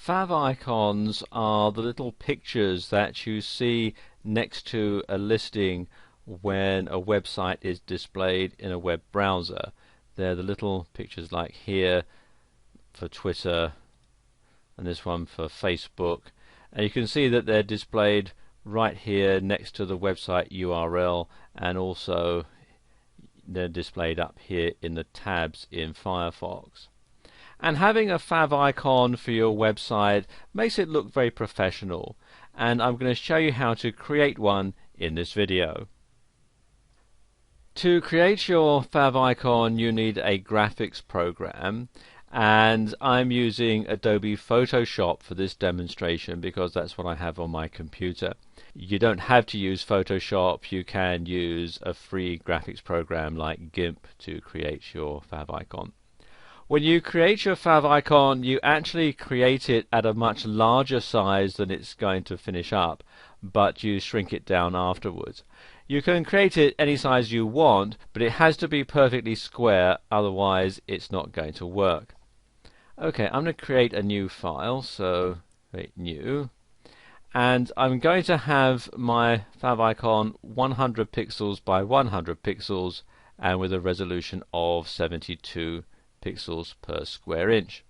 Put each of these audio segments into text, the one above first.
Favicons are the little pictures that you see next to a listing when a website is displayed in a web browser. They're the little pictures like here for Twitter and this one for Facebook, and you can see that they're displayed right here next to the website URL, and also they're displayed up here in the tabs in Firefox. And having a favicon for your website makes it look very professional, and I'm going to show you how to create one in this video. To create your favicon you need a graphics program, and I'm using Adobe Photoshop for this demonstration because that's what I have on my computer. You don't have to use Photoshop, you can use a free graphics program like GIMP to create your favicon. When you create your favicon, you actually create it at a much larger size than it's going to finish up, but you shrink it down afterwards. You can create it any size you want, but it has to be perfectly square, otherwise it's not going to work. Okay, I'm going to create a new file, so create new, and I'm going to have my favicon 100 pixels by 100 pixels and with a resolution of 72 pixels per square inch,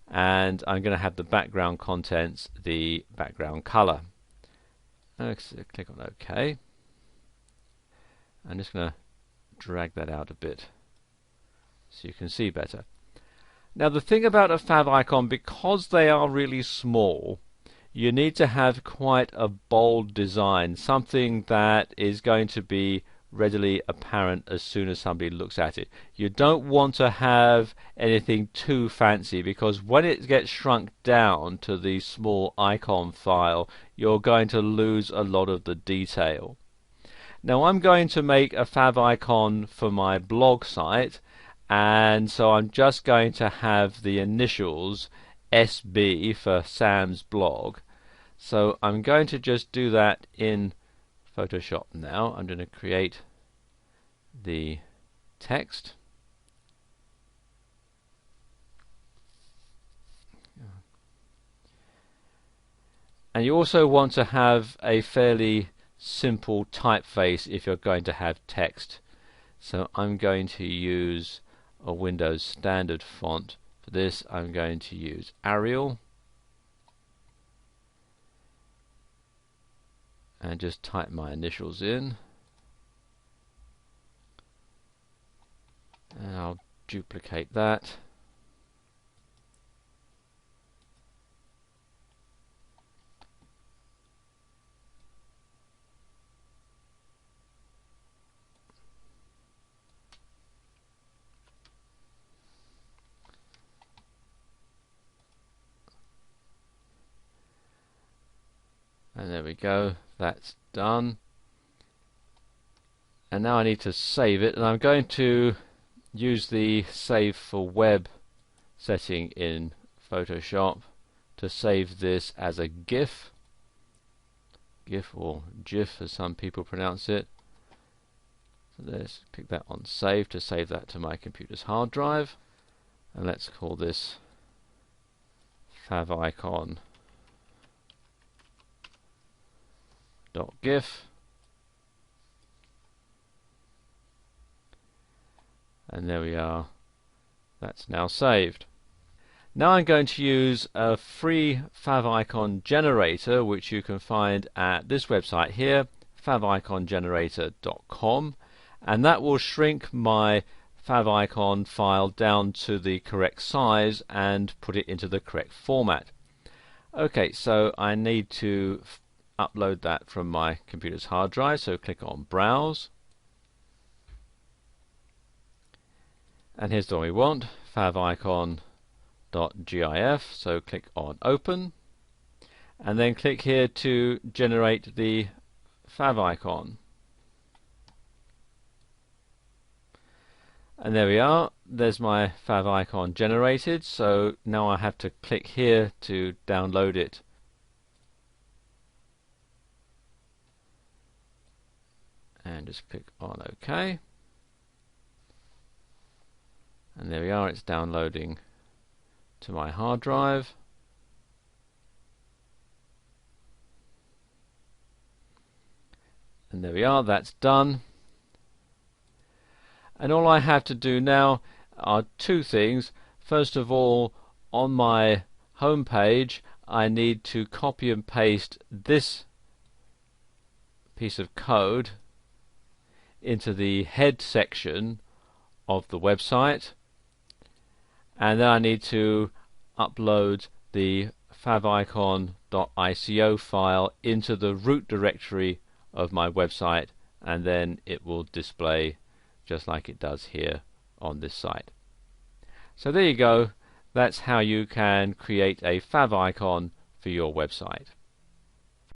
and I'm going to have the background contents the background color. So click on OK. I'm just going to drag that out a bit so you can see better. Now the thing about a favicon, because they are really small, you need to have quite a bold design, something that is going to be readily apparent as soon as somebody looks at it. You don't want to have anything too fancy, because when it gets shrunk down to the small icon file, you're going to lose a lot of the detail. Now I'm going to make a favicon for my blog site, and so I'm just going to have the initials SB for Sam's blog. So I'm going to just do that in Photoshop now. I'm going to create the text. And you also want to have a fairly simple typeface if you're going to have text. So I'm going to use a Windows standard font. For this I'm going to use Arial, and just type my initials in, and I'll duplicate that. And there we go, that's done. And now I need to save it, and I'm going to use the Save for Web setting in Photoshop to save this as a GIF. GIF or GIF as some people pronounce it. So let's click that on Save to save that to my computer's hard drive. And let's call this favicon.gif. And there we are, that's now saved. Now I'm going to use a free favicon generator, which you can find at this website here, favicongenerator.com, and that will shrink my favicon file down to the correct size and put it into the correct format. Okay, so I need to upload that from my computer's hard drive, so click on Browse, and here's what we want, favicon.gif, so click on Open, and then click here to generate the favicon. And there we are, there's my favicon generated, so now I have to click here to download it. And just click on OK. And there we are, it's downloading to my hard drive. And there we are, that's done. And all I have to do now are two things. First of all, on my home page, I need to copy and paste this piece of code into the head section of the website, and then I need to upload the favicon.ico file into the root directory of my website, and then it will display just like it does here on this site. So there you go, that's how you can create a favicon for your website.